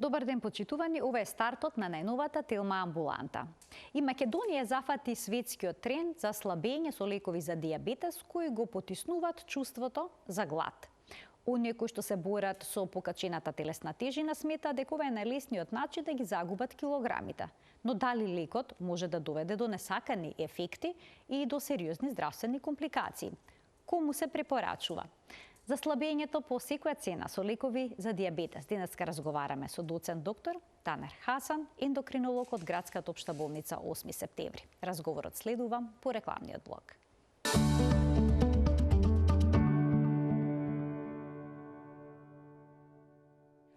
Добар ден, почитувани. Ова е стартот на најновата Телма амбуланта. И Македонија зафати светскиот тренд за слабење со лекови за дијабетес кои го потиснуваат чувството за глад. Оние кои што се борат со покачената телесна тежина сметаат дека ова е најлесниот начин да ги загубат килограмите. Но дали лекот може да доведе до несакани ефекти и до сериозни здравствени компликации? Кому се препорачува? За слабењето по секоја цена со лекови за дијабетес денеска разговараме со доцент доктор Танер Хасан, ендокринолог од Градската општа болница 8 септември. Разговорот следува по рекламниот блок.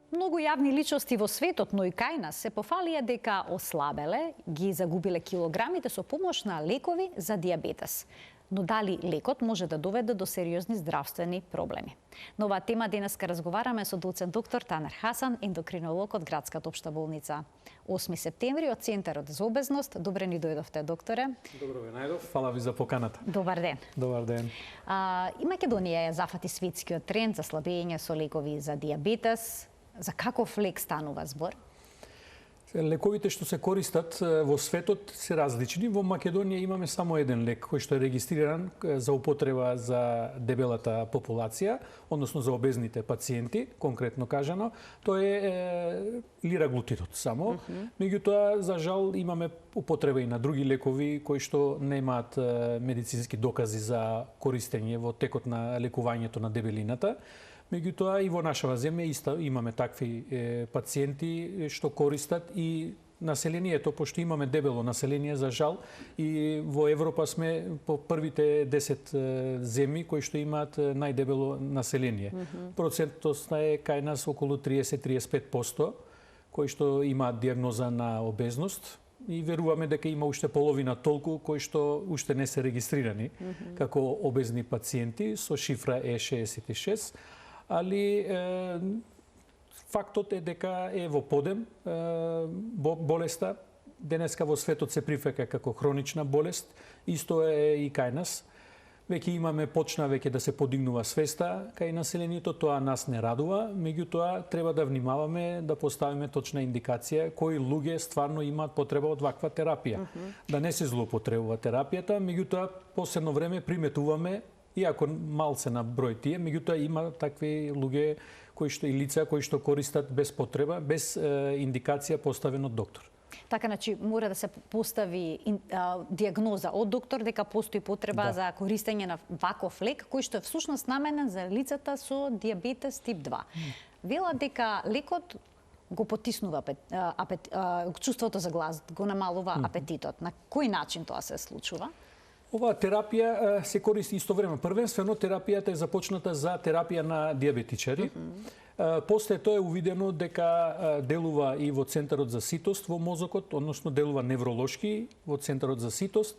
Многу јавни личности во светот, но и кај нас, се пофалија дека ослабеле, ги загубиле килограмите со помош на лекови за дијабетес. Но дали лекот може да доведе до сериозни здравствени проблеми? На оваа тема денеска разговараме со доцент доктор Танер Хасан, ендокринолог од Градската општа болница 8 септември од Центарот за обезност. Добре ни дојдовте, докторе. Добро ве најдов. Фала ви за поканата. Добар ден. Добар ден. И Македонија зафати светскиот тренд за слабење со лекови за дијабетес. За каков лек станува збор? Лековите што се користат во светот се различни. Во Македонија имаме само еден лек кој што е регистриран за употреба за дебелата популација, односно за обезните пациенти, конкретно кажано. Тоа е лираглутидот само. Меѓутоа, за жал, имаме употреба и на други лекови кои што немаат медицински докази за користење во текот на лекувањето на дебелината. Меѓутоа и во нашава земја исто имаме такви пациенти што користат и населението, пошто имаме дебело население за жал, и во Европа сме по првите 10 земји кои што имаат најдебело население. Процентот е кај нас околу 30-35% кои што имаат диагноза на обезност. И веруваме дека има уште половина толку кои што уште не се регистрирани како обезни пациенти со шифра E66. Али фактот е дека е во подем болеста. Денеска во светот се прифаќа како хронична болест. Исто е и кај нас. Веќе имаме почна да се подигнува свеста кај населението, тоа нас не радува, меѓутоа треба да внимаваме да поставиме точна индикација кои луѓе стварно имаат потреба од ваква терапија. Да не се злоупотребува терапијата, меѓутоа последно време приметуваме, иако мал се на број тие, меѓутоа има такви луѓе кои што и лица кои што користат без потреба, без индикација поставена од доктор. Така, значи, мора да се постави диагноза од доктор дека постои потреба за користење на ваков лек, кој што е всушност наменен за лицата со дијабетес тип 2. Вела дека лекот го потиснува чувството за глад, го намалува апетитот. На кој начин тоа се случува? Оваа терапија се користи истовремено. Првенствено терапијата е започната за терапија на дијабетичари. После тоа е увидено дека делува и во центарот за ситост во мозокот, односно делува невролошки во центарот за ситост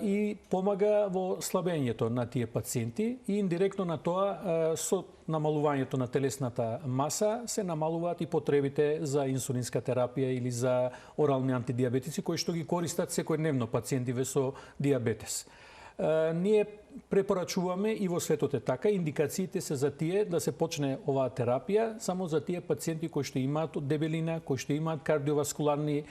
и помага во слабењето на тие пациенти и индиректно на тоа со намалувањето на телесната маса се намалуваат и потребите за инсулинска терапија или за орални антидиабетици кои што ги користат секојдневно пациентиве со дијабетес. Ние препорачуваме и во светот е така, индикациите се за тие да се почне оваа терапија само за тие пациенти кои што имаат дебелина, кои што имаат кардиоваскуларни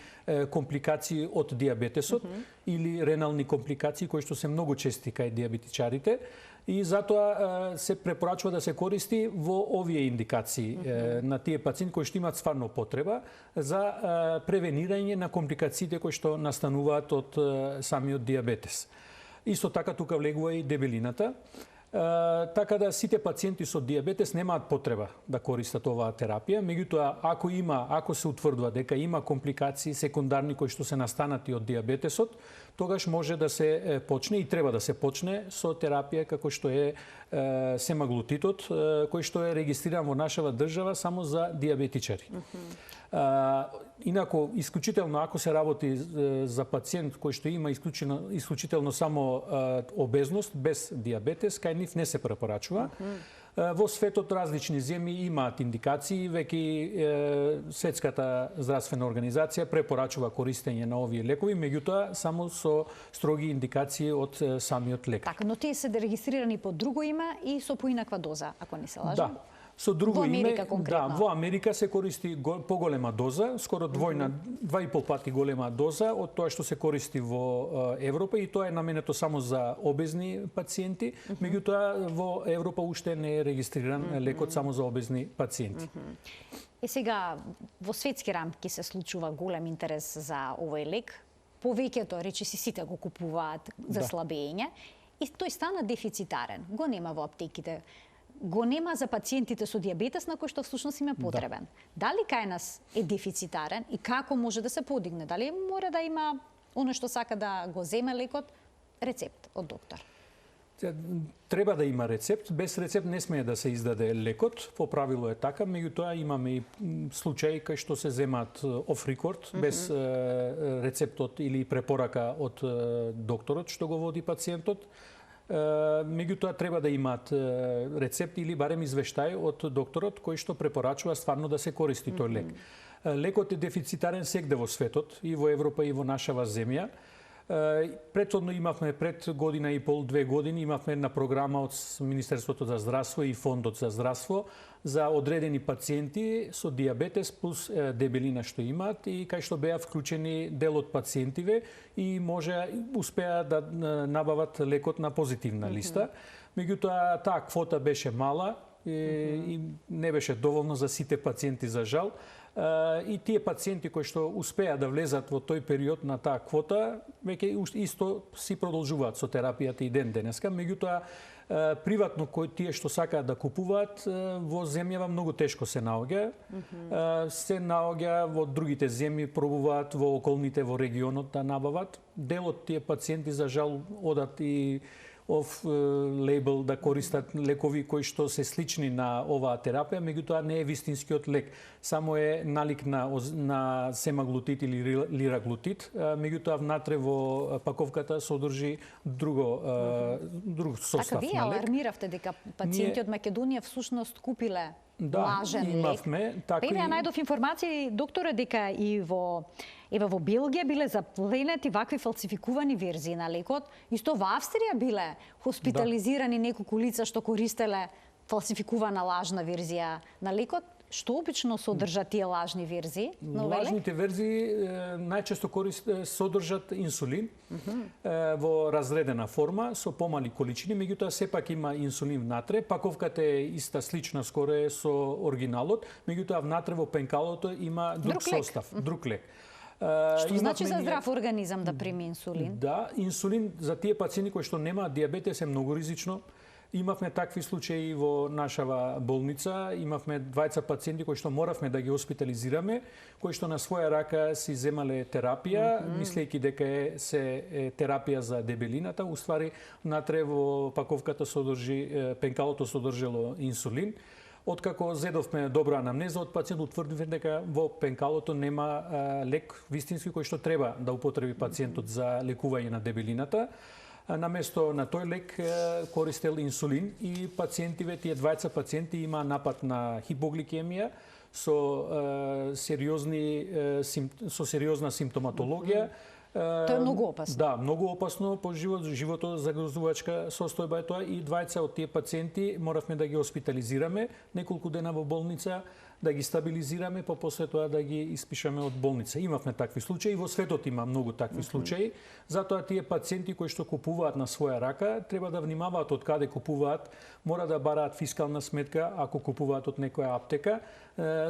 компликации од дијабетесот или ренални компликации кои што се многу чести кај дијабетичарите, и затоа се препорачува да се користи во овие индикации на тие пациенти кои што имаат стварно потреба за превенирање на компликациите кои што настануваат од самиот дијабетес. Исто така тука влегува и дебелината. Така да сите пациенти со дијабетес немаат потреба да користат оваа терапија, меѓутоа ако се утврдува дека има компликации секундарни кои што се настанати од дијабетесот, тогаш може да се почне и треба да се почне со терапија како што е семаглутидот, кој што е регистриран во нашава држава само за дијабетичари. Инако, исклучително ако се работи за пациент кој што има исклучително само обезност без дијабетес, кај нив не се препорачува. Во светот различни земји имаат индикации, веќе Светската здравствена организација препорачува користење на овие лекови, меѓутоа само со строги индикации од самиот лекар. Така, но тие се регистрирани под друго име и со поинаква доза, ако не се лажам? Да. Со друго Во Америка име, конкретно. да, во Америка се користи поголема доза, скоро двојна, 2,5 пати голема доза од тоа што се користи во Европа, и тоа е наменето само за обезни пациенти, меѓутоа во Европа уште не е регистриран лекот само за обезни пациенти. Сега, во светски рамки се случува голем интерес за овој лек. Повеќето, речиси, сите го купуваат за слабење и тој стана дефицитарен. Го нема во аптеките. Го нема за пациентите со дијабетес, на кој што всушност им е потребен. Дали кај нас е дефицитарен и како може да се подигне? Дали мора да има оно што сака да го земе лекот, рецепт од доктор? Треба да има рецепт. Без рецепт не смее да се издаде лекот. По правило е така, меѓутоа имаме и случаи кај што се земаат оф рекорд, без рецептот или препорака од докторот што го води пациентот. Меѓутоа треба да имаат рецепт или барем извештај од докторот кој што препорачува стварно да се користи тој лек. Лекот е дефицитарен сегде во светот, и во Европа и во нашава земја. Претходно имавме пред година и пол, 2 години, имавме една програма од Министерството за здравство и Фондот за здравство за одредени пациенти со дијабетес плюс дебелина што имаат, и кај што беа вклучени дел од пациентиве и успеа да набават лекот на позитивна листа. Меѓутоа таа квота беше мала и не беше доволно за сите пациенти, за жал. И тие пациенти кои што успеа да влезат во тој период на таа квота, веќе исто си продолжуваат со терапијата и ден денеска, меѓутоа приватно тие што сакаат да купуваат во земјава многу тешко се наоѓа. Се наоѓа во другите земји, пробуваат во околните, во регионот да набават. Дел од тие пациенти за жал одат и оф лейбл да користат лекови кои што се слични на оваа терапија, меѓутоа не е вистинскиот лек. Само е налик на семаглутид или лираглутид, меѓутоа внатре во паковката содржи друг состав на лек. Така вие алармиравте дека пациенти од Македонија всушност купиле лажен лек. Имавме такви. Ја најдов информации, докторе, дека и во Белгија биле запленети вакви фалсификувани верзии на лекот. Исто во Австрија биле хоспитализирани неколку лица што користеле фалсификувана лажна верзија на лекот. Што обично содржат тие лажни верзии? Лажните верзии најчесто содржат инсулин во разредена форма со помали количини, меѓутоа сепак има инсулин внатре. Паковката е иста, слична скоро е со оригиналот, меѓутоа внатре во пенкалото има друг состав, друг лек. Што значи за здрав организам да прими инсулин? Да, инсулин за тие пациенти кои што немаат дијабетес е многу ризично. Имавме такви случаи во нашава болница, имавме 2 пациенти кои што моравме да ги хоспитализираме, кои што на своја рака си земале терапија, мислејќи дека е терапија за дебелината, уствари внатре во паковката пенкалото содржело инсулин. Откако зедовме добра анамнеза од пациент, утврдивме дека во пенкалото нема лек вистински кој што треба да употреби пациентот за лекување на дебелината. Наместо на тој лек користел инсулин и пациентиве, тие 2 пациенти имаа напад на хипогликемија со сериозна симптоматологија. Тоа е многу опасно. Да, многу опасно по живото загрозувачка состојба е тоа, и 2 од тие пациенти моравме да ги хоспитализираме неколку дена во болница, да ги стабилизираме, па после тоа да ги испишаме од болница. Имавме такви случаи, во светот има многу такви случаи, затоа тие пациенти кои што купуваат на своја рака треба да внимаваат од каде купуваат, мора да бараат фискална сметка ако купуваат од некоја аптека,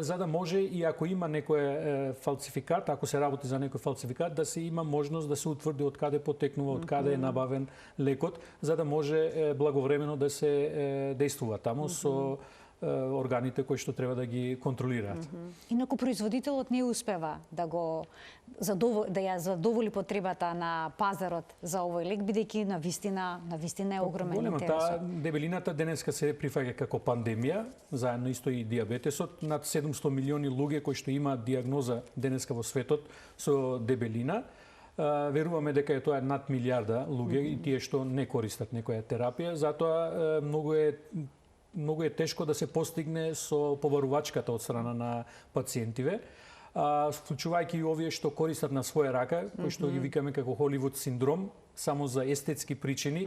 за да може и ако има некој фалсификат, ако се работи за некој фалсификат, да се има можност да се утврди од каде потекнува, од каде е набавен лекот, за да може благовремено да се действува таму со органите кои што треба да ги контролираат. Инаку производителот не успева да ја задоволи потребата на пазарот за овој лек, бидејќи на вистина е огромен интерес. Дебелината денеска се прифаќа како пандемија, заедно исто и дијабетесот. Над 700 милиони луѓе кои што имаат дијагноза денеска во светот со дебелина. Веруваме дека тоа е над милиарда луѓе и тие што не користат некоја терапија, затоа многу е тешко да се постигне со побарувачката од страна на пациентиве. вклучувајќи и овие што користат на своја рака, кои што ги викаме како Холивуд синдром, само за естетски причини,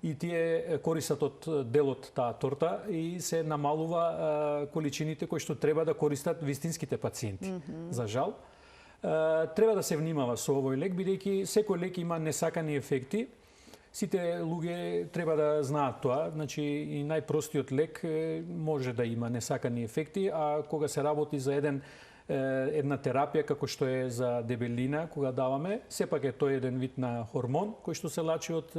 и тие користат од делот таа торта и се намалува количините кои што треба да користат вистинските пациенти. За жал, треба да се внимава со овој лек, бидејќи секој лек има несакани ефекти. Сите луѓе треба да знаат тоа, значи и најпростиот лек може да има несакани ефекти, а кога се работи за една терапија како што е за дебелина, кога даваме, сепак е тој еден вид на хормон кој што се лачи од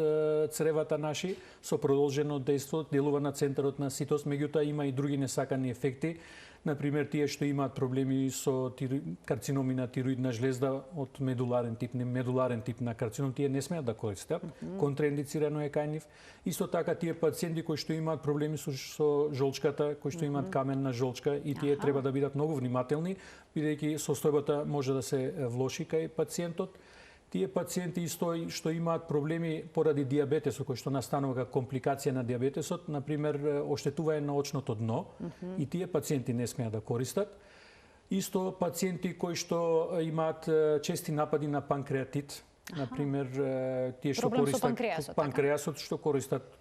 цревата наши со продолжено дејство, делува на центарот на ситост, меѓутоа има и други несакани ефекти. Например, тие што имаат проблеми со карциноми на тироидна жлезда од медуларен тип на карцином, тие не смеат да користат. Контраиндицирано е кај нив. Исто така тие пациенти кои што имаат проблеми со жолчката, кои што имаат каменна жолчка, и тие треба да бидат многу внимателни, бидејќи состојбата може да се влоши кај пациентот. Тие пациенти исто што имаат проблеми поради дијабетесот, кој што настанува како компликација на дијабетесот, например оштетување на очното дно, и тие пациенти не смеат да користат. Исто пациенти кои што имаат чести напади на панкреатит, например тие што користат панкреасот, што користат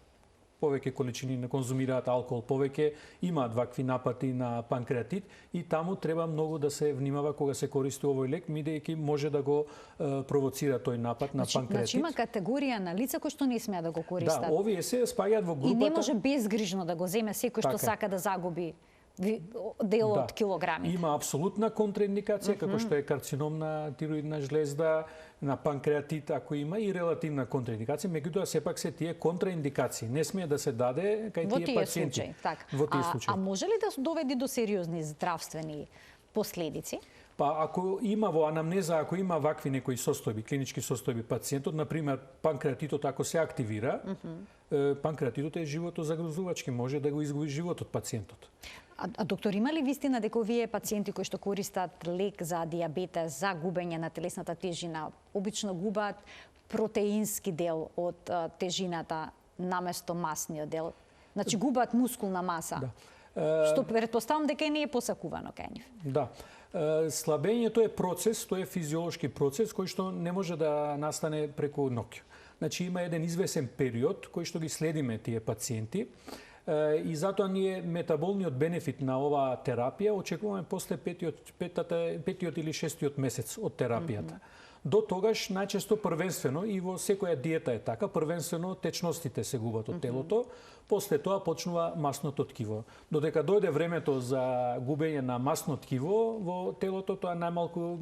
повеќе количини, не конзумираат алкохол повеќе, имаат вакви напади на панкреатит, и таму треба многу да се внимава кога се користи овој лек, бидејќи може да го провоцира тој напад на панкреатит. Значи има категорија на лица кои што не смеат да го користат. Да, овие се спаѓаат во групата. И не може безгрижно да го земе секој што сака да загуби дел од килограмите. Има апсолутна контраиндикација, како што е карцином на тироидна жлезда, на панкреатит, ако има, и релативна контраиндикација, меѓутоа сепак се тие контраиндикации. Не смее да се даде кај тие пациенти. Во тие случаи. А може ли да доведе до сериозни здравствени последици? Па ако има во анамнеза, ако има вакви некои состојби, клинички состојби пациентот, например панкреатитот ако се активира, панкреатитот е животозагрозувачки, може да го изгуби животот пациентот. А доктор, има ли вистина дека овие пациенти кои што користат лек за дијабетес, за губење на телесната тежина, обично губат протеински дел од тежината наместо масниот дел? Значи губат мускулна маса. Да. Што претпоставам дека не е посакувано кај нив. Да. Слабењето е процес, тоа е физиолошки процес кој што не може да настане преку ноќ. Значи има еден извесен период кој што ги следиме тие пациенти, и затоа ние метаболниот бенефит на оваа терапија очекуваме после петиот или шестиот месец од терапијата. До тогаш најчесто првенствено, и во секоја диета е така, првенствено течностите се губат од телото, после тоа почнува масното ткиво. Додека дојде времето за губење на масно ткиво во телото, тоа најмалку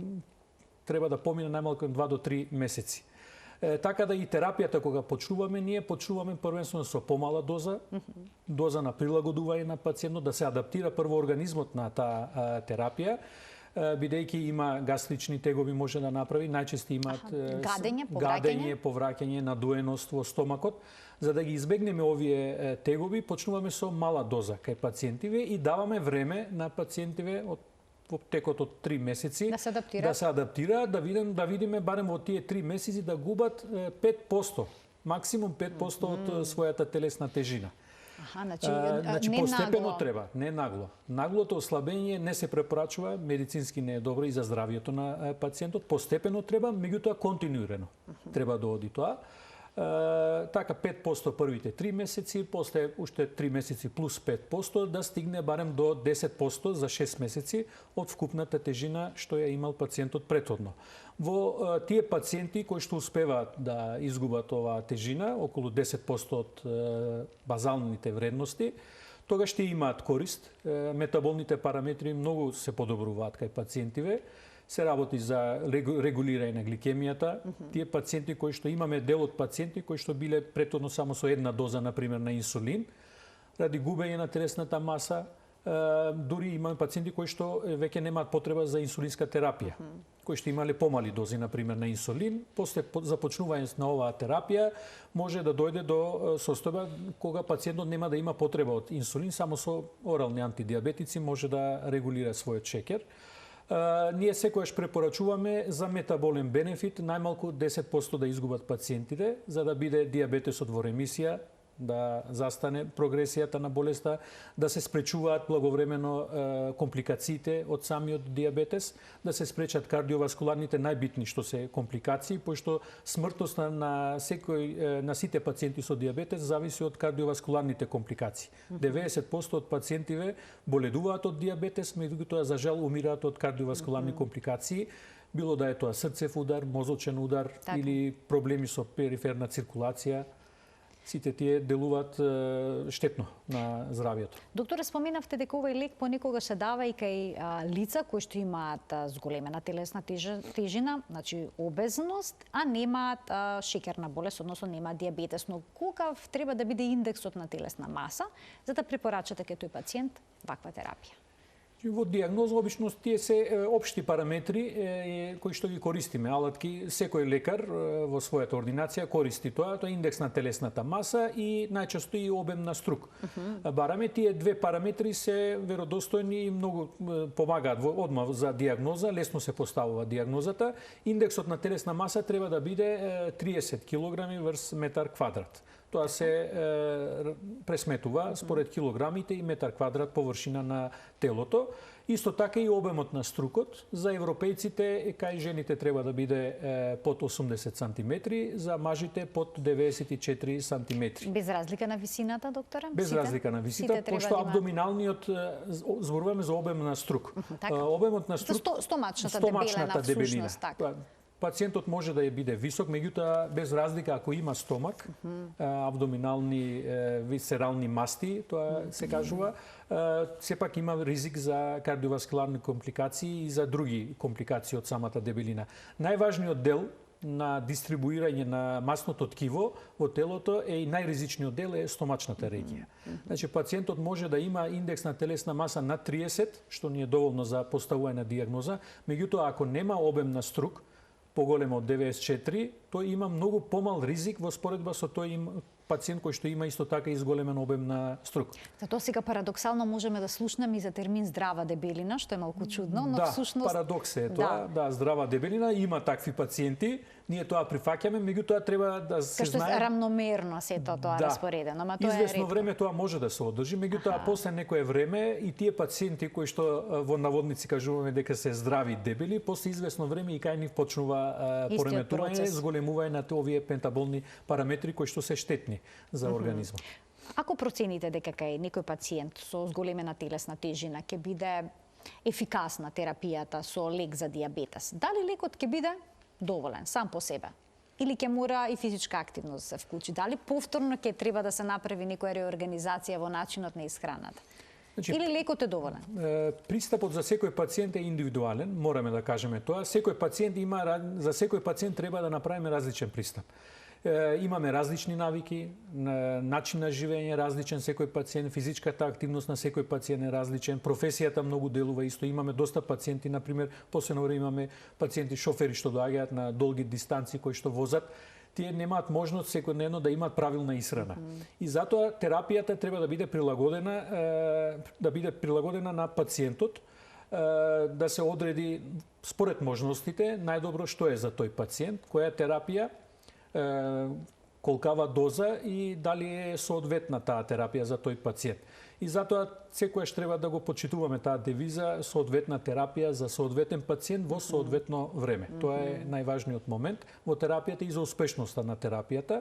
треба да помине најмалку 2 до 3 месеци. Така да и терапијата кога почнуваме, ние почнуваме првенствено со помала доза, доза на прилагодување на пациентот, да се адаптира прво организмот на таа терапија, бидејќи има гастрични тегоби може да направи, најчесто имаат гадење, повраќање, надуеност во стомакот. За да ги избегнеме овие тегоби, почнуваме со мала доза кај пациентиве и даваме време на пациентиве во текот од 3 месеци да се адаптираат, да видиме барем во тие 3 месеци да губат 5%, максимум 5% од својата телесна тежина. Значи постепено нагло. Треба, не нагло. Наглото ослабење не се препорачува, медицински не е добро и за здравието на пациентот. Постепено треба, меѓутоа континуирано треба да оди тоа. Така 5% првите 3 месеци, после уште 3 месеци плюс 5%, да стигне барем до 10% за 6 месеци од вкупната тежина што ја имал пациентот претходно. Во тие пациенти кои што успеваат да изгубат оваа тежина, околу 10% од базалните вредности, тогаш ще имаат корист. Метаболните параметри многу се подобруваат кај пациентиве. Се работи за регулирање на гликемијата. Тие пациенти кои што имаме дел од пациенти кои што биле претходно само со една доза, например, на инсулин, ради губење на телесната маса, дури имаме пациенти кои што веќе немаат потреба за инсулинска терапија, кои што имале помали дози, например, на инсулин. После започнување на оваа терапија може да дојде до состојба кога пациентот нема да има потреба од инсулин, само со орални антидиабетици може да регулира својот шеќер. Ние секојаш препорачуваме за метаболен бенефит најмалку 10% да изгубат пациентите, за да биде дијабетесот во ремисија да застане прогресијата на болеста, да се спречуваат благовремено компликациите од самиот диабетес, да се спречат кардиоваскуларните најбитни што се компликации, пошто смртност на сите пациенти со диабетес зависи од кардиоваскуларните компликации. 90% од пациентиве боледуваат од диабетес, меѓутоа за жал умираат од кардиоваскуларни компликации, било да е тоа срцев удар, мозочен удар или проблеми со периферна циркулација. Сите тие делуваат штетно на здравието. Докторе, споменавте дека овој лек понекогаш се дава и кај лица кои што имаат зголемена телесна тежина, значи обезност, а немаат шеќерна болест, односно немаат диабетес. Но колкав треба да биде индексот на телесна маса за да препорачате кај тој пациент ваква терапија? Во диагноза обично тие се општи параметри кои што ги користиме. Алатки секој лекар во својата ординација користи тоа, тоа е индекс на телесната маса и најчесто и обем на струк. Бараме тие две параметри се веродостојни и многу помагаат одма за диагноза, лесно се поставува диагнозата. Индексот на телесна маса треба да биде 30 кг врз метар квадрат. Тоа се пресметува според килограмите и метар квадрат површина на телото. Исто така и обемот на струкот. За европејците, кај жените треба да биде под 80 см, за мажите под 94 см. Без разлика на висината, доктора? Без разлика на висината, пошто абдоминалниот, зборуваме за обем на струк. Обемот на струк, стомачната дебелина, така. Пациентот може да ја биде висок, меѓутоа без разлика ако има стомак, абдоминални висцерални масти, тоа се кажува, сепак има ризик за кардиоваскуларни компликации и за други компликации од самата дебелина. Најважниот дел на дистрибуирање на масното ткиво во телото е и најризичниот дел е стомачната регија. Значи пациентот може да има индекс на телесна маса над 30, што ни е доволно за поставување на диагноза, меѓутоа ако нема обем на струк поголемо од 94, тој има многу помал ризик во споредба со тој пациент кој што има исто така изголемен обем на струк. Затоа сега парадоксално можеме да слушнеме и за термин здрава дебелина, што е малку чудно, но да, всушност парадокс е тоа, да, здрава дебелина, има такви пациенти, ние тоа прифаќаме, меѓутоа треба да се знае. Кај што рамномерно се тоа распоредено, ама тоа е известно време тоа може да се одржи, меѓутоа после некое време и тие пациенти кои што во наводници кажуваме дека се здрави дебели, после известно време и кај нив почнува пореметување, зголемување на овие пентаболни параметри кои што се штетни за организмот. Ако процените дека кај некој пациент со зголемена телесна тежина ќе биде ефикасна терапијата со лек за диабетес, дали лекот ќе биде доволен сам по себе? Или ќе мора и физичка активност да се вклучи? Дали повторно ќе треба да се направи некоја реорганизација во начинот на исхраната? Или лекот е доволен? Пристапот за секој пациент е индивидуален, мораме да кажеме тоа. Секој пациент за секој пациент треба да направиме различен пристап. Имаме различни навики, начин на живење различен секој пациент, физичката активност на секој пациент е различен, професијата многу делува исто. Имаме доста пациенти, например, последно време имаме пациенти шофери што доаѓаат на долги дистанции кои што возат, тие немаат можност секојдневно да имаат правилна исхрана. И затоа терапијата треба да биде прилагодена на пациентот, да се одреди според можностите најдобро што е за тој пациент, која терапија, колкава доза и дали е соодветна таа терапија за тој пациент. И затоа секојаш треба да го почитуваме таа девиза, соодветна терапија за соодветен пациент во соодветно време. Тоа е најважниот момент во терапијата и за успешноста на терапијата.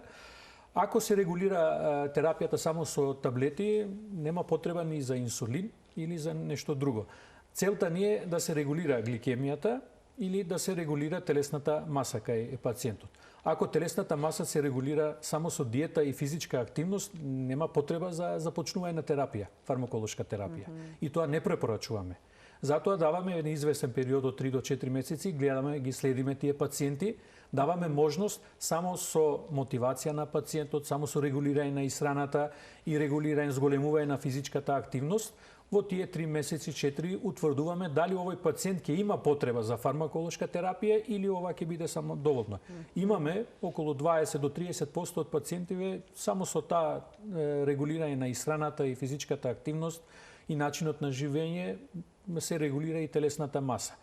Ако се регулира терапијата само со таблети, нема потреба ни за инсулин или за нешто друго. Целта ни е да се регулира гликемијата или да се регулира телесната маса кај пациентот. Ако телесната маса се регулира само со диета и физичка активност, нема потреба за започнување на терапија, фармаколошка терапија. И тоа не препорачуваме. Затоа даваме еден известен период од 3 до 4 месеци, гледаме, ги следиме тие пациенти, даваме можност само со мотивација на пациентот, само со регулирање на исхраната и регулирање, зголемување на физичката активност, во тие 3 месеци, 4 утврдуваме дали овој пациент ќе има потреба за фармаколошка терапија или ова ќе биде само доволно. Имаме околу 20 до 30% од пациентиве само со таа регулирање на исхраната и физичката активност и начинот на живење се регулира и телесната маса.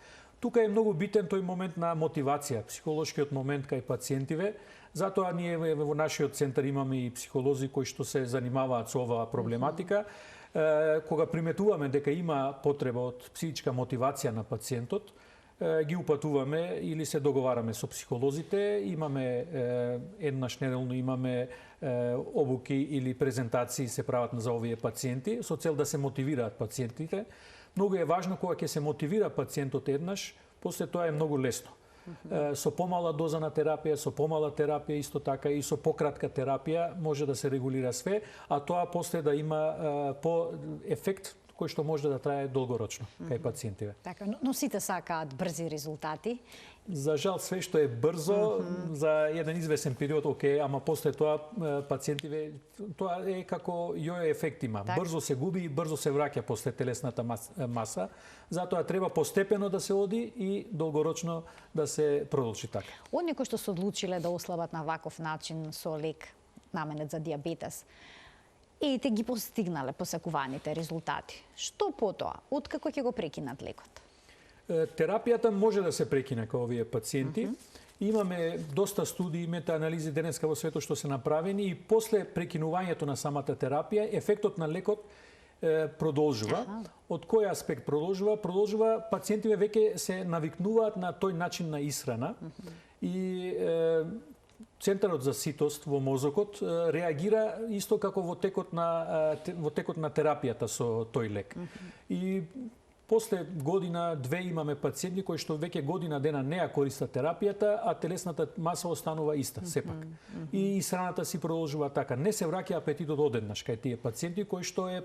Тука е многу битен тој момент на мотивација, психолошкиот момент кај пациентиве. Затоа ние во нашиот центар имаме и психолози кои што се занимаваат со оваа проблематика. Кога приметуваме дека има потреба од психичка мотивација на пациентот, ги упатуваме или се договараме со психолозите. Имаме еднаш неделно имаме обуки или презентации се прават за овие пациенти со цел да се мотивираат пациентите. Многу е важно кога ќе се мотивира пациентот еднаш, после тоа е многу лесно. Со помала доза на терапија, со помала терапија исто така и со пократка терапија може да се регулира све, а тоа после да има по ефект кој што може да трае долгорочно кај пациентиве. Така, но сите сакаат брзи резултати. За жал све што е брзо за еден извесен период, окей, ама после тоа пациентиве тоа е како јојо ефект има. Так. Брзо се губи и брзо се враќа после телесната маса. Затоа треба постепено да се оди и долгорочно да се продолжи така. Оние кои што се одлучиле да ослабат на ваков начин со лек наменет за диабетес, и те ги постигнале посакуваните резултати. Што потоа? Откако ќе го прекинат лекот? Терапијата може да се прекине кај овие пациенти. Имаме доста студии, метаанализи денеска во светот што се направени и после прекинувањето на самата терапија, ефектот на лекот продолжува. Од кој аспект продолжува? Продолжува, пациентиве веќе се навикнуваат на тој начин на исхрана и Центарот за ситост во мозокот реагира исто како во текот на терапијата со тој лек. И после година, две имаме пациенти кои што веќе година дена не ја користат терапијата, а телесната маса останува иста сепак. И исхраната си продолжува така. Не се враќа апетитот одеднаш кај тие пациенти кои што е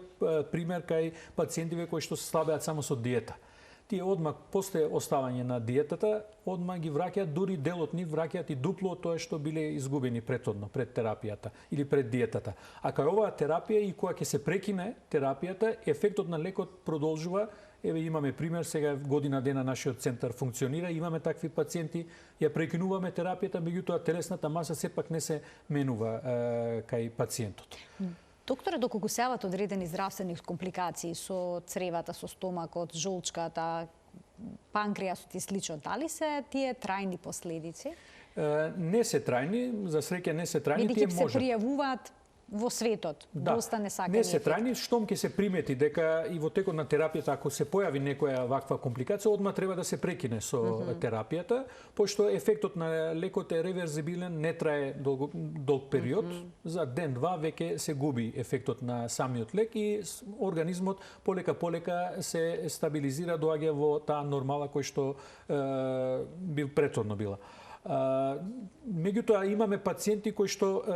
пример кај пациентиве кои што се слабеат само со диета. Тие одма после оставање на диетата, одма ги враќаат, дури дел од нив враќаат и дупло од тоа што биле изгубени претhodно, пред терапијата или пред диетата. А кај оваа терапија и кога ќе се прекине терапијата, ефектот на лекот продолжува. Еве имаме пример, сега година дена нашиот центар функционира, имаме такви пациенти, ја прекинуваме терапијата, меѓутоа телесната маса сепак не се менува кај пациентот. Докторе, доколку се јават одредени здравствени компликации со цревата, со стомакот, жолчката, панкреасот и слично, дали се тие трајни последици? Не се трајни, за среќа не се трајни, тие можат. Се пријавуваат во светот, доста несакани не се трајни, штом ќе се примети дека и во текот на терапијата, ако се појави некоја ваква компликација, одма треба да се прекине со терапијата, пошто ефектот на лекот е реверзибилен, не трае долг период, за ден-два веќе се губи ефектот на самиот лек и организмот полека се стабилизира, доаѓа во таа нормала кој што бил претходно била. Меѓутоа имаме пациенти кои што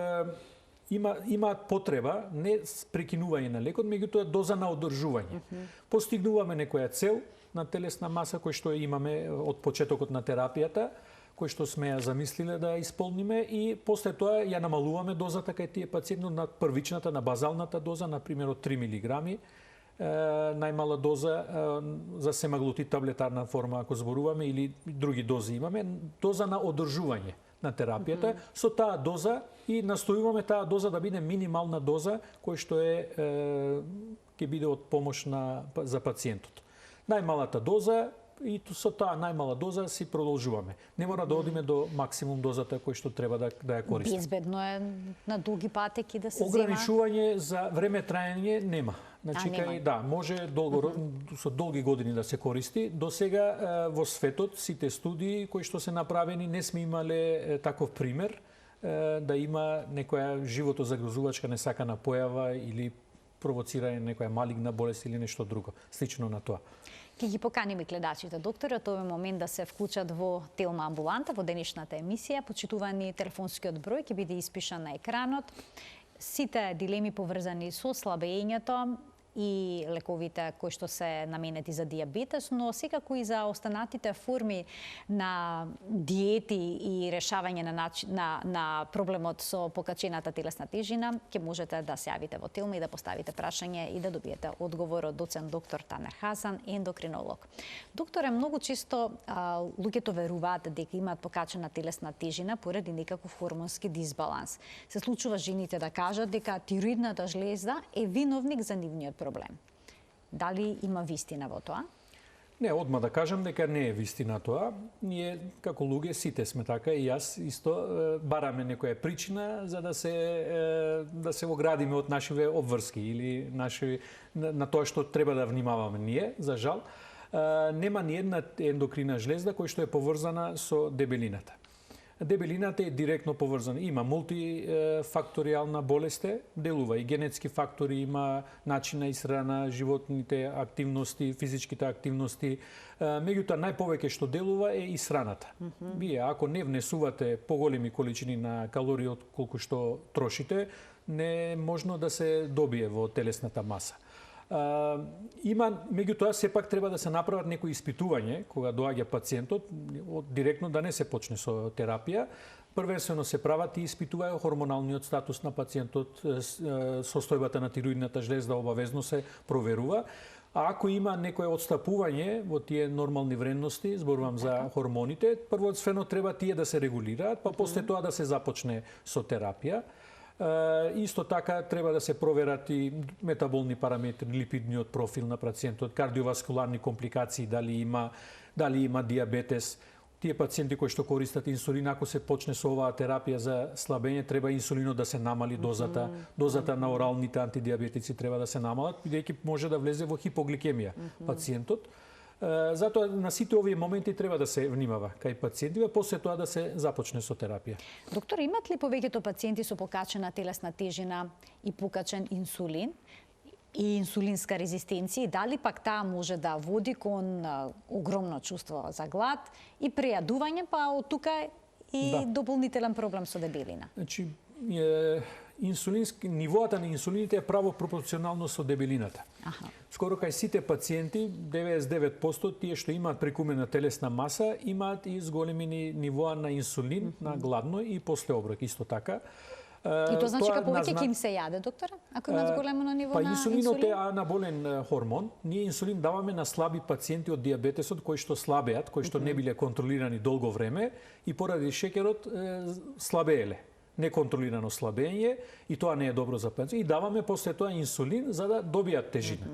имаат потреба не прекинување на лекот, меѓутоа доза на одржување. Постигнуваме некоја цел на телесна маса кој што имаме од почетокот на терапијата, кој што сме ја замислиле да исполниме и после тоа ја намалуваме дозата кај тие пациенти на првичната, на базалната доза, на пример од 3 милиграми, најмала доза за семаглутид таблетарна форма ако зборуваме или други дози имаме, доза на одржување на терапијата, со таа доза и настојуваме таа доза да биде минимална доза кој што ќе биде од помош за пациентот. Најмалата доза и со таа најмала доза си продолжуваме. Не мора да одиме до максимум дозата кој што треба да ја користиме. Безбедно е на долги патеки да се зема. Ограничување за време траење нема. Значи може со долги години да се користи. До сега во светот сите студии кои што се направени не сме имале таков пример да има некоја животозагрозувачка несакана појава или провоцирање некоја малигна болест или нешто друго, слично на тоа. Ќе ги поканиме гледачите, доктор, од овој момент да се вклучат во Телма амбуланта, во денешната емисија. Почитувани телефонскиот број ќе биде испишан на екранот. Сите дилеми поврзани со слабењето и лековите кои што се наменети за диабетес, но секако и за останатите форми на диети и решавање на проблемот со покачената телесна тежина, ќе можете да се јавите во Телма и да поставите прашање и да добиете одговор од доцент доктор Танер Хасан, ендокринолог. Докторе, многу често луѓето веруваат дека имаат покачена телесна тежина поради некаков хормонски дисбаланс. Се случува жените да кажат дека тироидната жлеза е виновник за нивниот проблем. Дали има вистина во тоа? Не, одма да кажам дека не е вистина тоа. Ние како луѓе сите сме така и јас исто бараме некоја причина за да се оградиме од нашиве обврски или на тоа што треба да внимаваме ние, за жал. Нема ни една ендокрина жлезда која што е поврзана со дебелината. Дебелината е директно поврзана. Има мултифакторијална болест, делува и генетски фактори, има начин на исхрана, животните активности, физичките активности. Меѓутоа, најповеќе што делува е исхраната. Вие, ако не внесувате поголеми количини на калории од колку што трошите, не е можно да се добие во телесната маса. Меѓутоа, сепак треба да се направат некои испитување кога доаѓа пациентот, директно да не се почне со терапија. Првенствено се прават и испитуваја хормоналниот статус на пациентот, состојбата на тироидната жлезда обавезно се проверува. А ако има некое отстапување во тие нормални вредности, зборувам за хормоните, првоцвено треба тие да се регулираат, па после тоа да се започне со терапија. Исто така треба да се проверат и метаболни параметри, липидниот профил на пациентот, кардиоваскуларни компликации, дали има диабетес. Тие пациенти кои што користат инсулин, ако се почне со оваа терапија за слабење, треба инсулинот да се намали дозата на оралните антидиабетици треба да се намалат, бидејќи може да влезе во хипогликемија пациентот. Затоа на сите овие моменти треба да се внимава кај пациентите, после тоа да се започне со терапија. Доктор, имат ли повеќето пациенти со покачена телесна тежина и покачен инсулин и инсулинска резистенција, дали пак таа може да води кон огромно чувство за глад и прејадување, па од тука и дополнителен проблем со дебелина? Значи, нивоата на инсулините е право пропорционално со дебелината. Скоро кај сите пациенти, 99% тие што имаат прекумерна телесна маса, имаат и зголемени нивоа на инсулин, на гладно и после оброк, исто така. И тоа значи дека повеќе ќе им се јаде, доктора, ако имаат зголемено ниво на инсулин? Инсулинот е анаболен хормон. Ние инсулин даваме на слаби пациенти од диабетесот кои што слабеат, кои што не биле контролирани долго време и поради шекерот слабееле. Неконтролирано слабење и тоа не е добро за пациент. И даваме после тоа инсулин за да добијат тежина.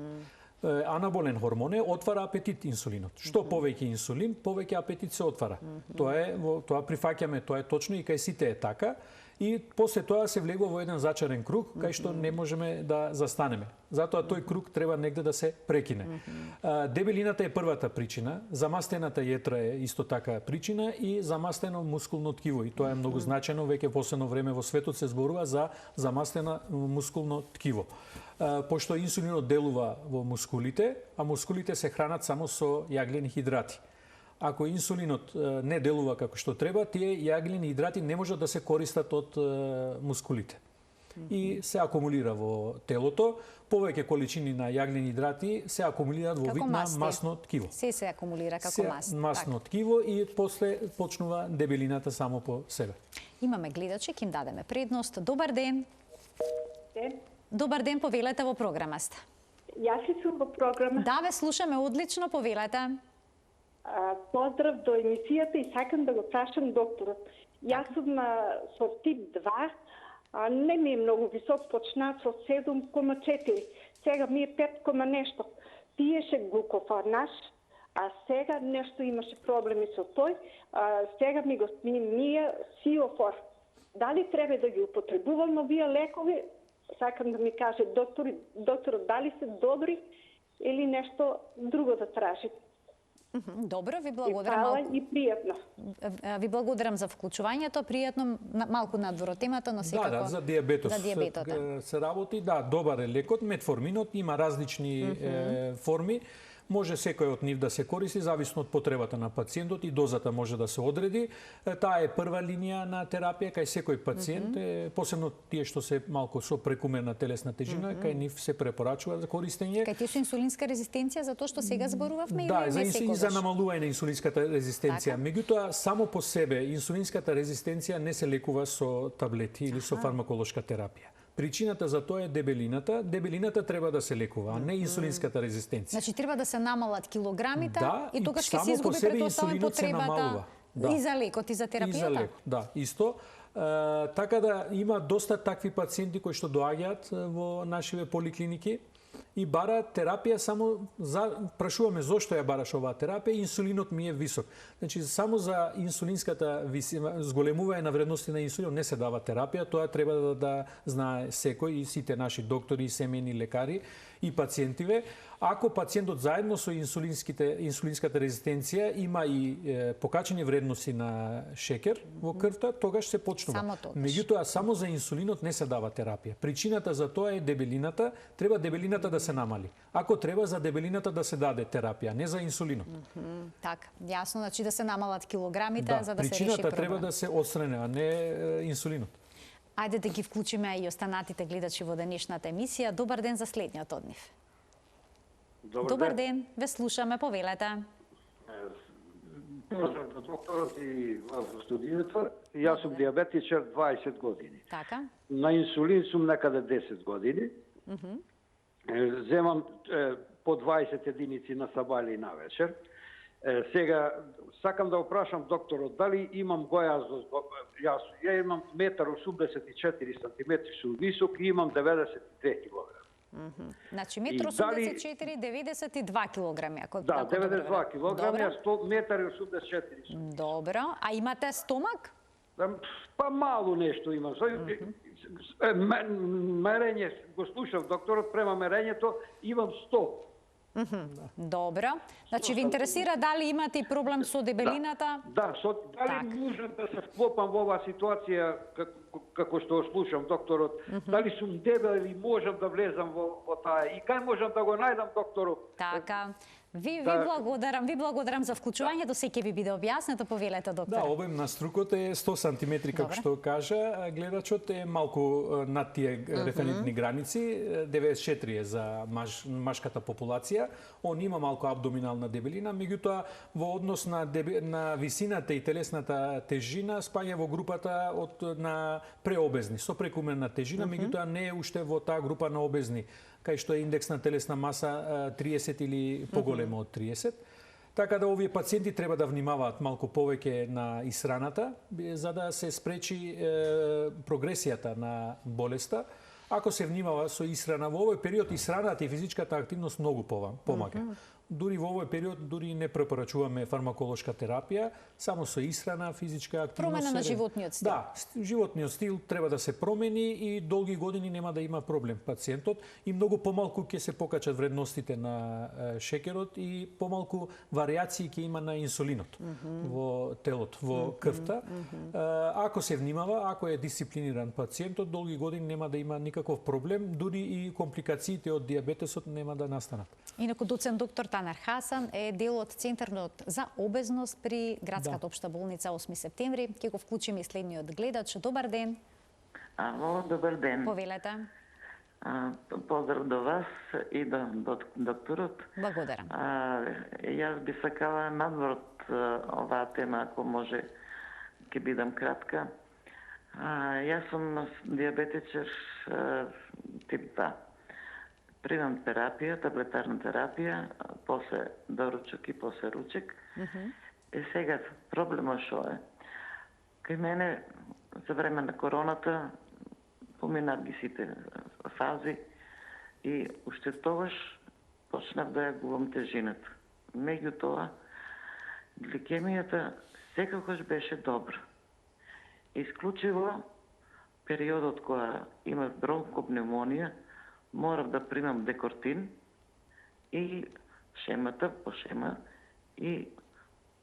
Анаболен хормон отвара апетит инсулинот. Што повеќе инсулин, повеќе апетит се отвара. Тоа прифаќаме, тоа е точно и кај сите е така. И после тоа се влегува во еден зачарен круг, кај што не можеме да застанеме. Затоа тој круг треба негде да се прекине. Дебелината е првата причина, замастената јетра е исто така причина и замастено мускулно ткиво. И тоа е многу значајно, веќе последно време во светот се зборува за замастено мускулно ткиво. Пошто инсулинот делува во мускулите, а мускулите се хранат само со јаглени хидрати. Ако инсулинот не делува како што треба, тие јаглени хидрати не можат да се користат од мускулите. И се акумулира во телото, повеќе количини на јаглени хидрати се акумулираат во вид на масно ткиво. Се акумулира како масно ткиво и после почнува дебелината само по себе. Имаме гледачи, ќе им дадеме предност. Добар ден. Добар ден, повелете во програма сте. Јас сум во програма. Да, ве слушаме одлично, повелете. Поздрав до емисијата и сакам да го прашам докторот. Јас сум со тип 2, не ми е многу висок, почнат со 7,4. Сега ми е 5, нешто. Пиеше глукофарнаш, а сега нешто имаше проблеми со тој. Сега ми го смија сиофор. Дали треба да ги употребувам овие лекови? Сакам да ми каже докторот дали се добри или нешто друго да тражи. Добро, ви благодарам. И пријатно. Ви благодарам за вклучувањето, пријатно, малку надвор од темата, но секако... Да, за диабетот се работи. Да, добар е лекот, метформинот, има различни форми. Може секој од нив да се користи, зависно од потребата на пациентот и дозата може да се одреди. Таа е прва линија на терапија кај секој пациент, посебно тие што се малку со прекумерна телесна тежина, кај нив се препорачува за користење. Кај тие со инсулинска резистенција, за тоа што сега зборувавме, да, за намалување на инсулинската резистенција. Меѓутоа, само по себе инсулинската резистенција не се лекува со таблети или со фармаколошка терапија. Причината за тоа е дебелината. Дебелината треба да се лекува, а не инсулинската резистенција. Значи треба да се намалат килограмите и тогаш ќе се изгуби претпоставен потребата и за лекот и за терапијата. И за лекот, да, исто. Така да има доста такви пациенти кои што доаѓаат во нашиве поликлиники и бара терапија само за прашуваме зошто ја бараш оваа терапија, инсулинот ми е висок. Значи само за инсулинската зголемување на вредности на инсулинот не се дава терапија, тоа треба да знае секој и сите наши доктори и семејни лекари и пациентиве. Ако пациентот заедно со инсулинската резистенција има и покачени вредности на шекер во крвта, тогаш се почнува. Меѓутоа, само за инсулинот не се дава терапија. Причината за тоа е дебелината, треба дебелината да се намали. Ако треба за дебелината да се даде терапија, не за инсулинот. Така, јасно, значи да се намалат килограмите за да се реши проблемот. Причината треба да се отстране, а не инсулинот. Ајде да ги вклучиме и останатите гледачи во денешната емисија. Добар ден за следниот од нив. Добар ден, ве слушаме, повелете. Поздрав до докторот и вас во студијата. Јас сум диабетичар 20 години. Така. На инсулин сум некаде 10 години. Земам по 20 единици на сабали и на вечер. Сега сакам да опрашам докторот дали имам гојазност. Ја имам 1,84 сантиметри сум висок и имам 92 килограми. Значи 1,84 92 килограми, ако да, 92 килограми, а 1,84 сум. Добро, а имате стомак? Па мало нешто имам. Мерење, го слушав докторот, према мерењето имам 100. Добро. Значи ви интересира дали имате проблем со дебелината? Да, дали можам да се вклопам во оваа ситуација како што слушам докторот, дали сум дебел или можам да влезам во таа и кај можам да го најдам докторот? Така. Ви благодарам за вклучувањето, се ќе ви биде објаснето, повелете доктор. Да, обем на струкот е 100 сантиметри, како што кажа, гледачот е малку над тие референтни граници, 94 е за машката популација, он има малку абдоминална дебелина, меѓутоа во однос на висината и телесната тежина спаѓа во групата на преобезни, со прекумерна тежина, меѓутоа не е уште во таа група на обезни, кај што е индекс на телесна маса 30 или поголемо од 30. Така да овие пациенти треба да внимаваат малку повеќе на исраната, за да се спречи прогресијата на болеста. Ако се внимава со исрана во овој период, исраната и физичката активност многу помага. Дури во овој период дури не препорачуваме фармаколошка терапија, само со исрана, физичка активност. Промена на животниот стил. Да, животниот стил треба да се промени и долги години нема да има проблем пациентот и многу помалку ќе се покачат вредностите на шекерот и помалку варијации ќе има на инсулинот во телото, во крвта. Ако се внимава, ако е дисциплиниран пациентот, долги години нема да има никаков проблем, дури и компликациите од диабетесот нема да настанат. Инаку доцент доктор Танер Хасан е дел од Центарот за обезност при Градската општа болница 8 септември. Ќе го вклучиме и следниот гледач. Добар ден. Ало, добар ден. Повелете. Поздрав до вас и до докторот. Благодарам. Јас би сакала надвор од оваа тема, ако може, ќе бидам кратка. Јас сум диабетичар тип 2. Примам терапија, таблетарна терапија, после доручок и после ручек. И сега проблемот шо е? Кај мене за време на короната поминав ги сите фази и уште тогаш почнав да ја губам тежината. Меѓутоа, гликемијата секогаш беше добра. Исклучиво периодот кога имав бронхопневмонија, морав да примам декортин и шемата по шема и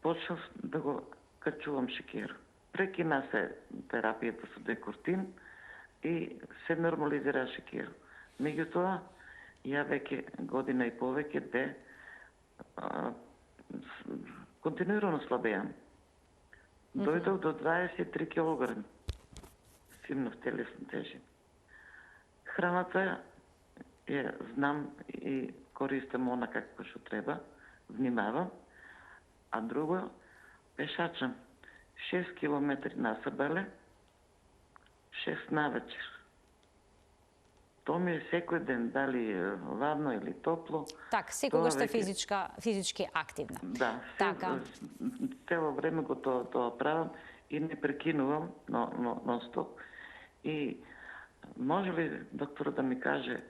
почнав да го качувам шекер. Прекина се терапијата со декортин и се нормализира шекер. Меѓутоа, ја веќе година и повеќе континуирано слабеам. Дојдов до 23 кг. Симнав телесна тежина. Храната ја знам и користам она како што треба, внимавам, а друго, пешачам 6 километри насабале, 6 навечер. Тоа ми е секој ден, дали ладно или топло. Так, секогаш сте физички активна. Да, така. Цело време го тоа правам и не прекинувам нон-стоп. И може ли доктор да ми каже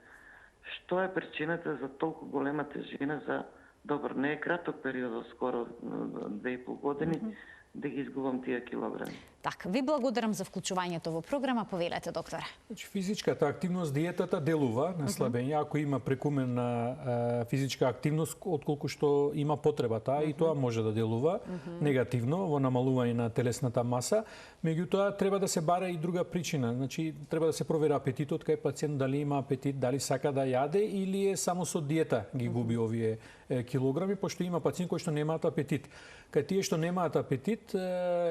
што е причината за толку голема тежина за добро, не е краток период, скоро 2,5 години, да ги изгубам тие килограми. Така, ви благодарам за вклучувањето во програма. Повелете, докторе. Значи, физичката активност, диетата делува на слабење, ако има прекумерна физичка активност, отколку што има потребата, и тоа може да делува негативно во намалување на телесната маса. Меѓутоа, треба да се бара и друга причина. Значи, треба да се провери апетитот кај пациент, дали има апетит, дали сака да јаде или е само со диета ги губи овие килограми, пошто има пациенти кои што немаат апетит. Кај тие што немаат апетит,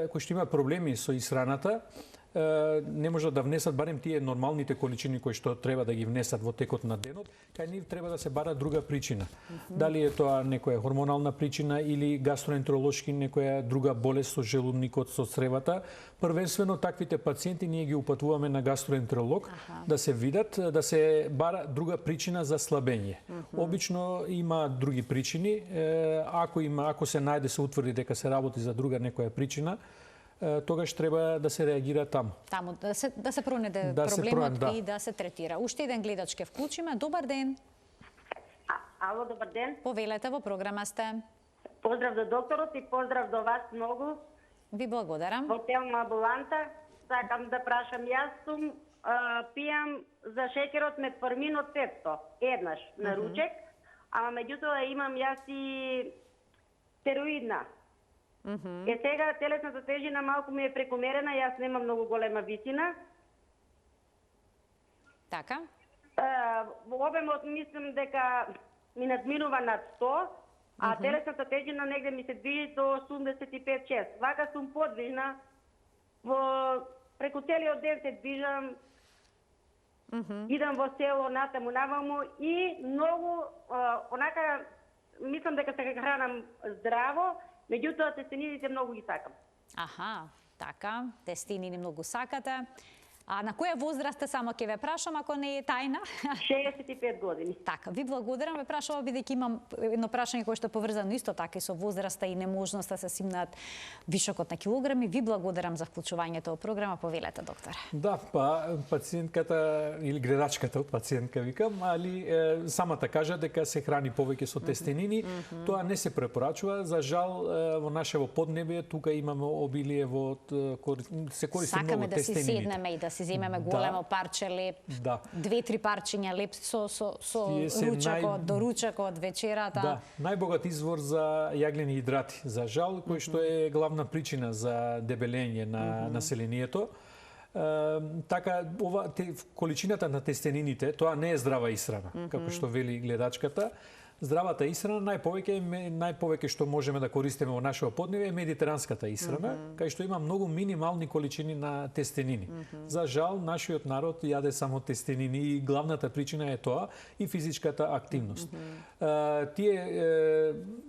кои што имаат проблеми со исхраната, не можат да внесат барем тие нормалните количини кои што треба да ги внесат во текот на денот, кај нив треба да се бара друга причина. Дали е тоа некоја хормонална причина или гастроентеролошки некоја друга болест со желудникот, со цревата. Првенствено таквите пациенти ние ги упатуваме на гастроентеролог да се видат, да се бара друга причина за слабење. Обично има други причини, ако се најде, се утврди дека се работи за друга некоја причина, тогаш треба да се реагира таму. Таму, да се пронајде проблемот и да се третира. Уште еден гледач ке вклучиме. Добар ден. Ало, добар ден. Повелете, во програма сте. Поздрав до докторот и поздрав до вас многу. Ви благодарам. Во Телма Амбуланта. Сакам да прашам, јас сум пијам за шеќерот метформин од 500, еднаш на ручек, ама меѓутоа имам јас и стероидна. Сега телесната тежина малку ми е прекумерена, јас немам многу голема висина. Така. Во обемот мислам дека ми надминува над 100, а телесната тежина негде ми се движи до 85-6. Вака сум подвижна, преку целиот ден се движам, идам во село, натаму, наваму и многу, онака, мислам дека се хранам здраво, меѓутоа тестенините многу ги сакам. Аха, така, тестинини многу сакате. А на која возраст сте, само ќе ве прашам, ако не е тајна? 65 години. Така, ви благодарам, ве прашувам, бидејќи имам едно прашање кое што е поврзано исто така и со возраста и неможноста се симнат вишокот на килограми. Ви благодарам за вклучувањето во програма. Повелете, доктор. Да, пациентката или гледачката, пациентка викам, али самата кажа дека се храни повеќе со тестенини. Тоа не се препорачува. За жал, во нашево поднебие тука имаме обилие во се користи многу тестенини. Сакаме да си седнеме и да си земеме големо парче леп, 2-3 парчиња леп со ручекот, до ручекот, вечерата. Да, најбогат извор за јаглени идрати, за жал, кој што е главна причина за дебелење на населението. Така, количината на тестенините, тоа не е здрава исхрана, како што вели гледачката. Здравата исхрана најповеќе што можеме да користиме во нашето подневие е медитеранската исхрана, кај што има многу минимални количини на тестенини. За жал, нашиот народ јаде само тестенини и главната причина е тоа и физичката активност.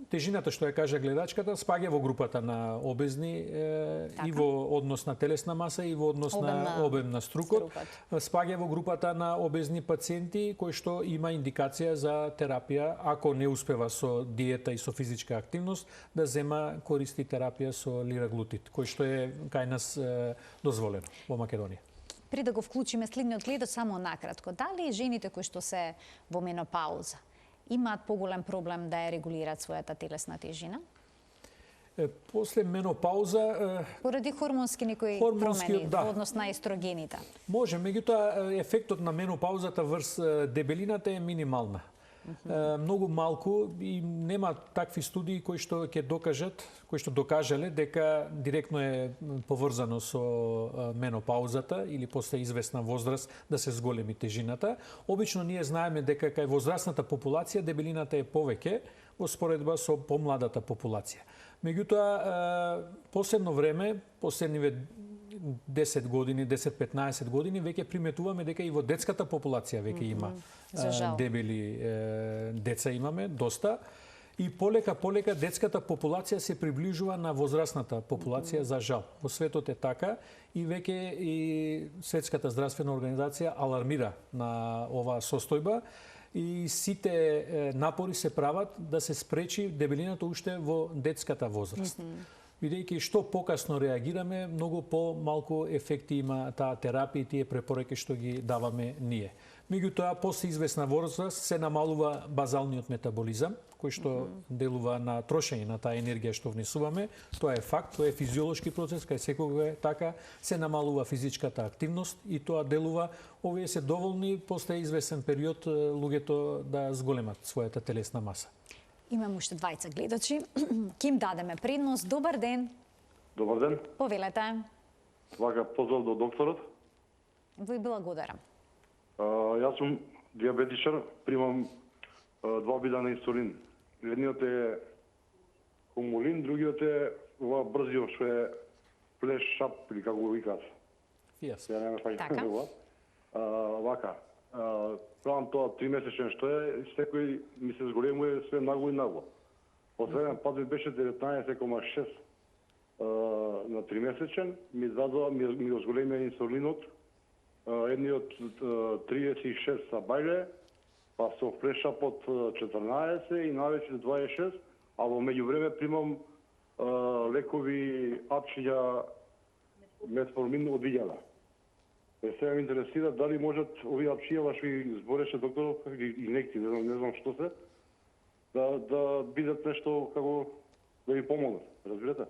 Тежината што ја кажа гледачката спаѓа во групата на обезни и во однос на телесна маса и во однос на обем на струкот. Спаѓа во групата на обезни пациенти кои што има индикација за терапија, ако не успева со диета и со физичка активност, да зема користи терапија со лираглутид, кој што е кај нас дозволено во Македонија. При да го вклучиме следниот гледач, само накратко, дали жените кои што се во менопауза имаат поголем проблем да ја регулираат својата телесна тежина? После менопауза поради хормонски некои промени во однос на естрогените. Може, меѓутоа ефектот на менопаузата врз дебелината е минимална. Многу малку и нема такви студии кои што ќе докажат, кои што докажале дека директно е поврзано со менопаузата или после известна возраст да се зголеми тежината. Обично ние знаеме дека кај возрастната популација дебелината е повеќе во споредба со помладата популација. Меѓутоа, последно време, последниве 10 години, 10-15 години, веќе приметуваме дека и во детската популација веќе има дебели деца имаме, доста. И полека детската популација се приближува на возрастната популација, за жал. Во светот е така и веќе и Светската здравствена организација алармира на оваа состојба и сите напори се прават да се спречи дебелината уште во детската возраст. Бидејќи што покасно реагираме, многу помалку ефекти има таа терапија и тие препораки што ги даваме ние. Меѓутоа, после известна возраст се намалува базалниот метаболизам, кој што делува на трошење на таа енергија што внесуваме. Тоа е факт, тоа е физиолошки процес, кај секога е така, се намалува физичката активност и тоа делува, овие се доволни после известен период луѓето да зголемат својата телесна маса. Имам уште двајца гледачи. Ким дадеме предност. Добар ден. Добар ден. Повелете. Вака поздрав до докторот. Ви благодарам. Јас сум диабетичар, примам 2 вида на инсулин. Едниот е хумулин, другиот е ова брзиот што е флеш шап или како го викаат. Јас. Ја не фаќам Така. него. Вака. Правам тоа 3-месечен што е, секој ми се зголемува све нагло и нагло. Последен пат ми беше 19,6 на 3-месечен, ми го зголемија инсулинот. Едниот 36 са бајле, па со флешапот 14 и навечер 26, а во меѓувреме примам лекови апчиња метформин од 1000. Сега ме интересира дали можат овие апчиња што ги збореше докторов и некти, не знам што се, да бидат нешто како да ви помогнат, разбирате?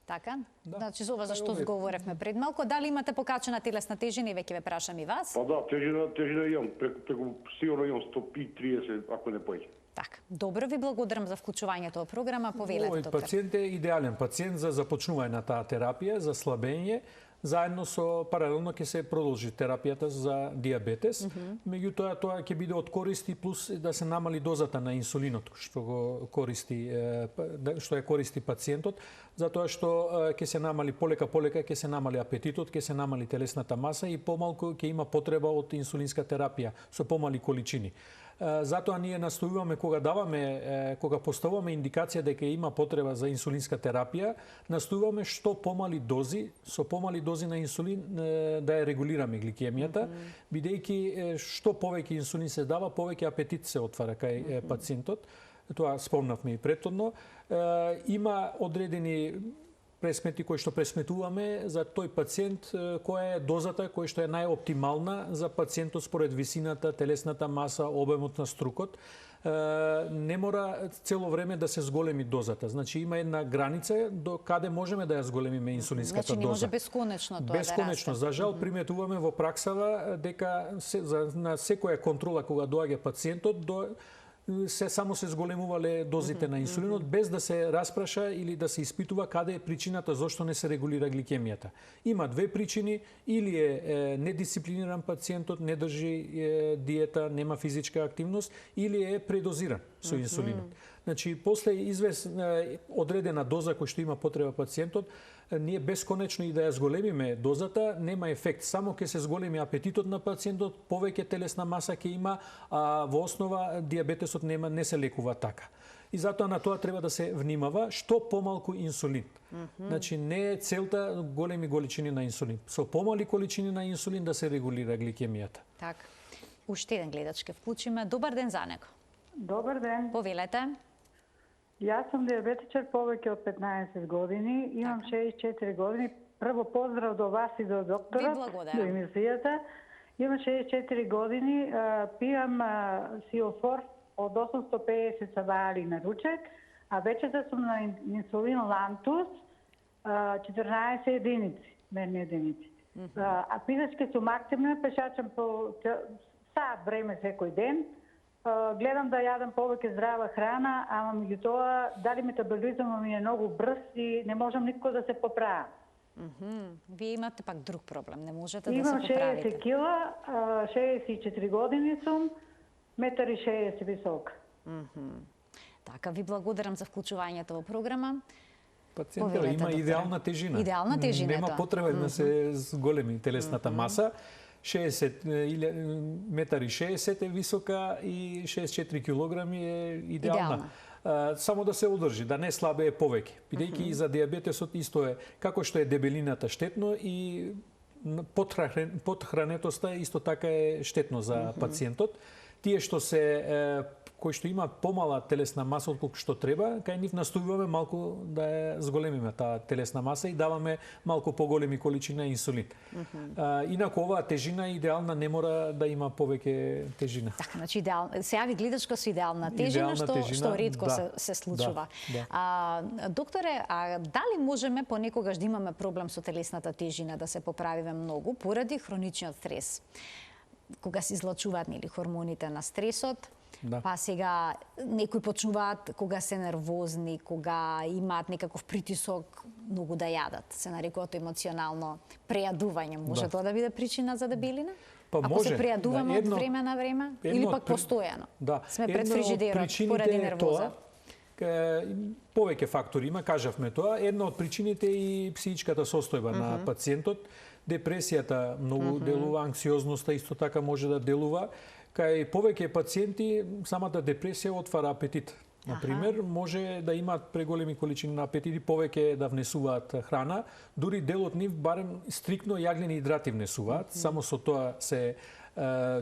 Така? Значи, за ова за што зговоревме пред малку, дали имате покачена телесна тежина и веќе ве прашам и вас? Па да, тежина имам, преку сигурно имам 130, ако не појде. Така. Добро, ви благодарам за вклучувањето во програма. Повелете, Овој доктор. пациент е идеален пациент за започнување на таа терапија, за слабење, заедно со паралелно ќе се продолжи терапијата за диабетес. Меѓутоа тоа ќе биде од користи плюс да се намали дозата на инсулинот што го користи што ја користи пациентот, затоа што ќе се намали полека ќе се намали апетитот, ќе се намали телесната маса и помалку ќе има потреба од инсулинска терапија со помали количини. Затоа ние настојуваме кога поставуваме индикација дека има потреба за инсулинска терапија, настојуваме што помали дози, со помали дози на инсулин да ја регулираме гликемијата, бидејќи што повеќе инсулин се дава, повеќе апетит се отвара кај пациентот. Тоа спомнавме и претhodно. Има одредени пресмети кои што пресметуваме за тој пациент, која е дозата која што е најоптимална за пациентот според висината, телесната маса, обемот на струкот. Не мора цело време да се зголеми дозата. Значи има една граница до каде можеме да ја зголемиме инсулинската доза. Значи не може бесконечно тоа Бесконечно. да расте. За жал приметуваме во праксава дека на секоја контрола кога доаѓа пациентот само се зголемувале дозите на инсулинот без да се распраша или да се испитува каде е причината зошто не се регулира гликемијата. Има две причини: или е недисциплиниран пациентот, не држи диета, нема физичка активност, или е предозиран со инсулинот. Значи, после одредена доза која што има потреба пациентот, ние бесконечно и да ја зголемиме дозата, нема ефект. Само ќе се зголеми апетитот на пациентот, повеќе телесна маса ќе има, а во основа диабетесот не се лекува така. И затоа на тоа треба да се внимава што помалку инсулин. Значи не е целта големи количини на инсулин. Со помали количини на инсулин да се регулира гликемијата. Така. Уште еден гледач ке вклучиме. Добар ден за него. Добар ден. Повелете. Јас сум диабетичар повеќе од 15 години, имам 64 години. Прво поздрав до вас и до докторот, до емисијата. Имам 64 години, пијам Сиофор од 850 сабали на ручек, а вечерта сум на инсулин Лантус 14 единици, мерни единици. А физички сум активна, пешачам по саат време секој ден. Гледам да јадам повеќе здрава храна, ама меѓутоа дали метаболизмот ми е многу брз и не можам никако да се поправам. Вие имате пак друг проблем, не можете да се поправите. Имам 60 кила, 64 години сум, 1,60 м висока. Така, ви благодарам за вклучувањето во програма. Пациентот има идеална тежина. Идеална тежина. Нема потреба да се зголеми телесната маса. 60 е висока и 64 килограми е идеална. Само да се одржи, да не слабее повеќе. Бидејќи и за диабетесот исто е, како што е дебелината штетно и подхранетоста исто така е штетно за пациентот. Тие што се кои што имаат помала телесна маса отколку што треба, кај нив настојуваме малку да ја зголемиме таа телесна маса и даваме малку поголеми количина инсулин. Инаку оваа тежина идеална, не мора да има повеќе тежина. Така, значи идеална. Сега ви гледаш како идеална тежина, што ретко се случува. Докторе, дали можеме понекогаш да имаме проблем со телесната тежина, да се поправиме многу поради хроничниот стрес? Кога се излачуваат хормоните на стресот, па сега некои почнуваат кога се нервозни, кога имаат некаков притисок многу да јадат, се нарекува емоционално прејадување. Може тоа да биде причина за дебелина? Ако се прејадуваме од време на време или пак постојано? Сме пред фрижидерот поради нервоза. Повеќе фактори има, кажавме тоа. Една од причините е и психичката состојба на пациентот. Депресијата многу делува, анксиозноста исто така може да делува. Кај повеќе пациенти самата депресија отвара апетит. Например, може да имаат преголеми количини на апетит и повеќе да внесуваат храна, дури дел од нив барем стриктно јаглени идрати внесуваат, само со тоа се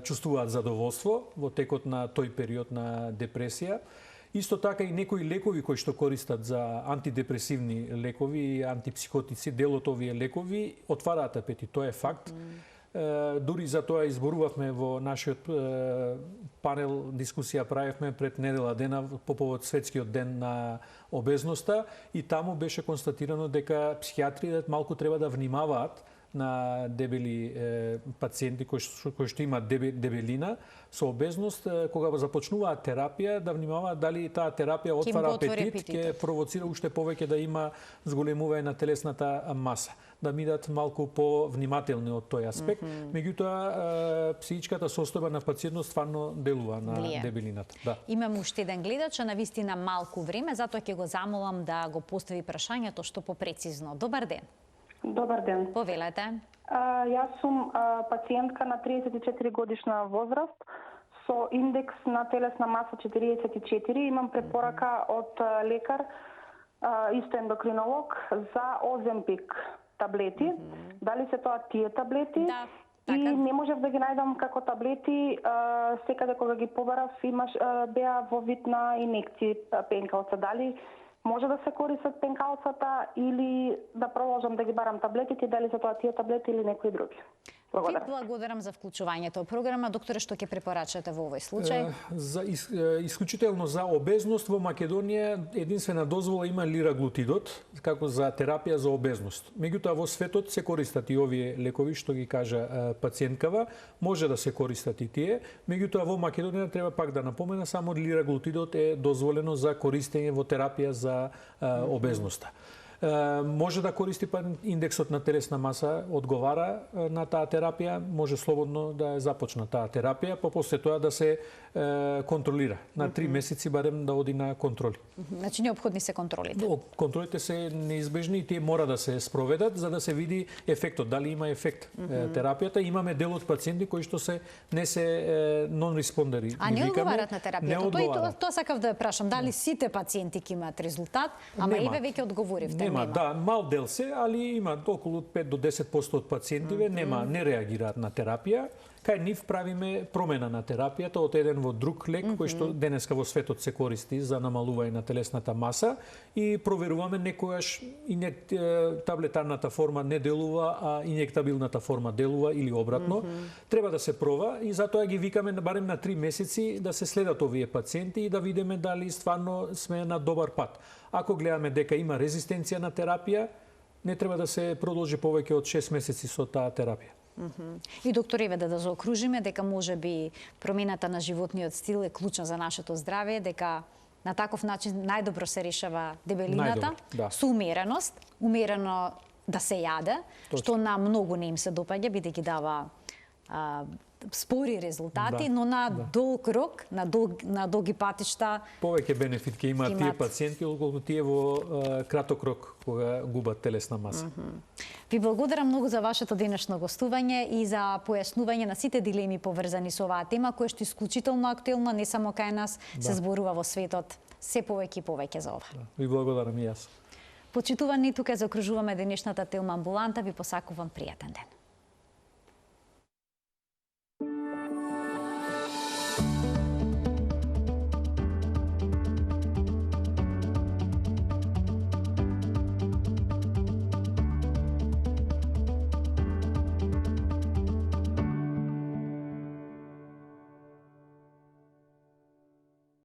чувствуваат задоволство во текот на тој период на депресија. Исто така и некои лекови кои што користат за антидепресивни лекови и антипсихотици, дел од овие лекови отвараат апетит, тоа е факт. Дури за тоа изборувавме во нашиот панел, дискусија правевме пред недела дена по повод Светскиот ден на обезноста и таму беше констатирано дека психијатриите малку треба да внимаваат на дебели пациенти кои што имаат дебелина со обезност, кога започнуваат терапија, да внимаваат дали таа терапија отвара апетит, ќе провоцира уште повеќе да има зголемување на телесната маса. Да бидат малку повнимателни од тој аспект. Меѓутоа, психичката состојба на пациентот стварно делува на дебелината. Имам уште еден гледач, на вистина малку време, затоа ќе го замолам да го постави прашањето што попрецизно. Добар ден. Добар ден. Повелете. Јас сум пациентка на 34 годишна возраст со индекс на телесна маса 44. Имам препорака од лекар, исто ендокринолог, за Оземпик таблети. Дали се тоа тие таблети? Да. И не можев да ги најдам како таблети, секаде кога ги побарав беа во вид на инекции пенкалца. Дали може да се користат пенкалцата или да продолжам да ги барам таблетите, дали се тоа тие таблети или некои други? Благодарам. Ви благодарам за вклучувањето во програма. Докторе, што ќе препорачате во овој случај? Исклучително за обезност во Македонија единствена дозвола има лираглутидот како за терапија за обезност. Меѓутоа во светот се користат и овие лекови што ги кажа пациенткава, може да се користат и тие. Меѓутоа во Македонија треба пак да напомена само лираглутидот е дозволено за користење во терапија за обезноста. Може да користи па индексот на телесна маса одговара на таа терапија, може слободно да започна таа терапија, па после тоа да се контролира. На 3 месеци барем да оди на контроли. Значи неопходни се контролите. Контролите се неизбежни и тие мора да се спроведат за да се види ефектот, дали има ефект терапијата. Имаме дел од пациенти кои што не се нон-респондери. А не одговарат на терапијата. Тоа сакав да прашам, дали сите пациенти ќе имаат резултат, ама и ве веќе одговоривте. Нема, да, мал дел се, али има околу 5 до 10% од пациентиве не реагираат на терапија. Кај нив правиме промена на терапијата од еден во друг лек, кој што денеска во светот се користи за намалување на телесната маса и проверуваме некојаш таблетарната форма не делува, а инјектабилната форма делува или обратно. Треба да се проба и затоа ги викаме барем на 3 месеци да се следат овие пациенти и да видиме дали стварно сме на добар пат. Ако гледаме дека има резистенција на терапија, не треба да се продолжи повеќе од 6 месеци со таа терапија. И доктор Еве, да заокружиме дека може би промената на животниот стил е клучна за нашето здравје, дека на таков начин најдобро се решава дебелината, со умереност, умерено да се јаде, што на многу не им се допаѓа, бидејќи дава спори резултати, но на долг рок, на долги патишта повеќе бенефит ќе имаат тие пациенти отколку тие во краток рок кога губат телесна маса. Ви благодарам многу за вашето денешно гостување и за појаснување на сите дилеми поврзани со оваа тема, која што е исклучително актуелна не само кај нас, се зборува во светот се повеќе и повеќе за ова. Ви благодарам и јас. Почитувани, тука заокружуваме денешната тема амбуланта, ви посакувам пријатен ден.